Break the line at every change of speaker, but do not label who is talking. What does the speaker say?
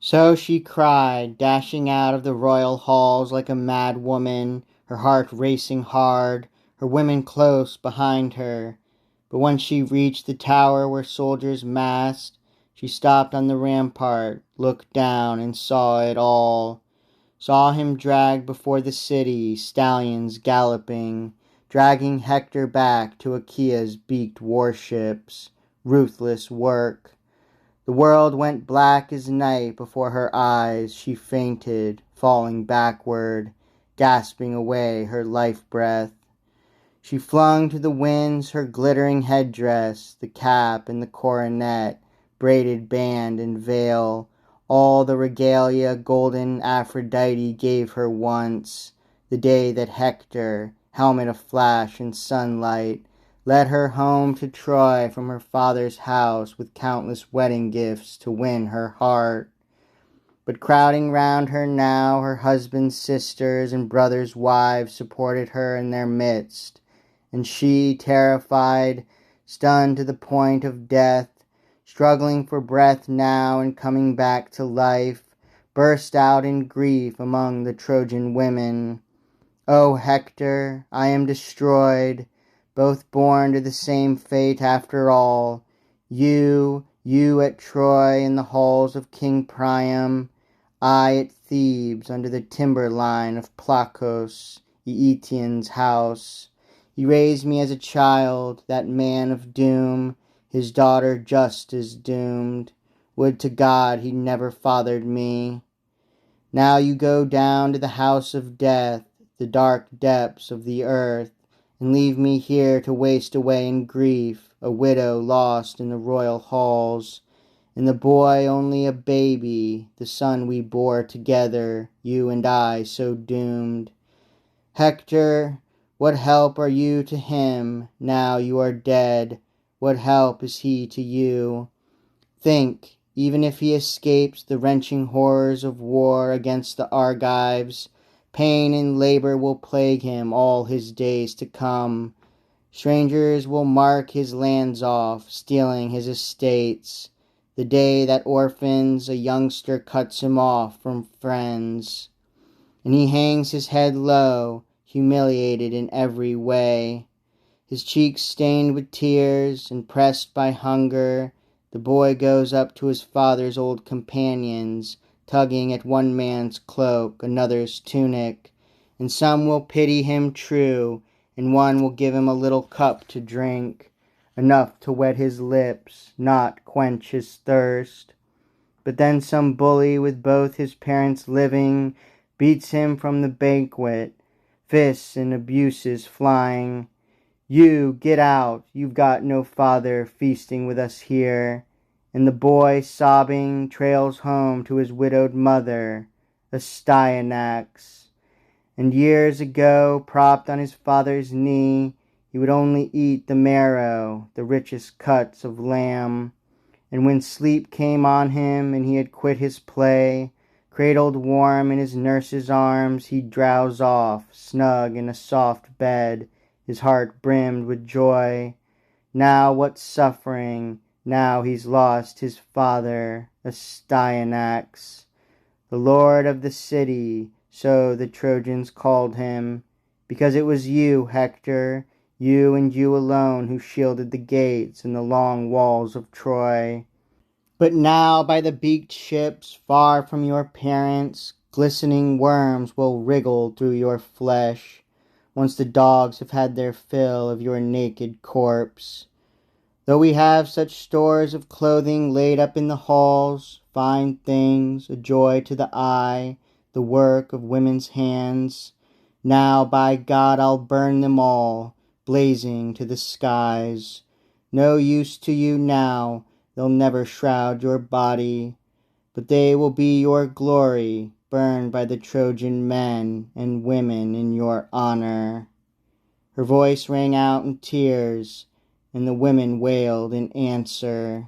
So she cried, dashing out of the royal halls like a mad woman, her heart racing hard, her women close behind her. But when she reached the tower where soldiers massed, she stopped on the rampart, looked down, and saw it all. Saw him dragged before the city, stallions galloping, dragging Hector back to Achaea's beaked warships. Ruthless work. The world went black as night before her eyes. She fainted, falling backward, gasping away her life breath. She flung to the winds her glittering headdress, the cap and the coronet, braided band and veil, all the regalia golden Aphrodite gave her once, the day that Hector, helmet aflash in sunlight, led her home to Troy from her father's house with countless wedding gifts to win her heart. But crowding round her now, her husband's sisters and brothers' wives supported her in their midst, and she, terrified, stunned to the point of death, struggling for breath now and coming back to life, burst out in grief among the Trojan women. "O Hector, I am destroyed, both born to the same fate after all. You at Troy in the halls of King Priam, I at Thebes under the timberline of Plakos, Eetion's house. He raised me as a child, that man of doom, his daughter just as doomed. Would to God he never fathered me. Now you go down to the house of death, the dark depths of the earth, and leave me here to waste away in grief, a widow lost in the royal halls, and the boy only a baby, the son we bore together, you and I so doomed. Hector, what help are you to him, now you are dead? What help is he to you? Think, even if he escapes the wrenching horrors of war against the Argives, pain and labor will plague him all his days to come. Strangers will mark his lands off, stealing his estates. The day that orphans a youngster cuts him off from friends, and he hangs his head low, humiliated in every way. His cheeks stained with tears and pressed by hunger, the boy goes up to his father's old companions, tugging at one man's cloak, another's tunic, and some will pity him true, and one will give him a little cup to drink, enough to wet his lips, not quench his thirst. But then some bully with both his parents living beats him from the banquet, fists and abuses flying. "You, get out, you've got no father feasting with us here." And the boy, sobbing, trails home to his widowed mother, Astyanax. And years ago, propped on his father's knee, he would only eat the marrow, the richest cuts of lamb. And when sleep came on him and he had quit his play, cradled warm in his nurse's arms, he'd drowse off, snug in a soft bed, his heart brimmed with joy. Now what suffering! Now he's lost his father, Astyanax, the lord of the city, so the Trojans called him, because it was you, Hector, you and you alone who shielded the gates and the long walls of Troy. But now by the beaked ships, far from your parents, glistening worms will wriggle through your flesh, once the dogs have had their fill of your naked corpse. Though we have such stores of clothing laid up in the halls, fine things, a joy to the eye, the work of women's hands, now by God I'll burn them all, blazing to the skies. No use to you now, they'll never shroud your body, but they will be your glory, burned by the Trojan men and women in your honor. Her voice rang out in tears, and the women wailed in answer.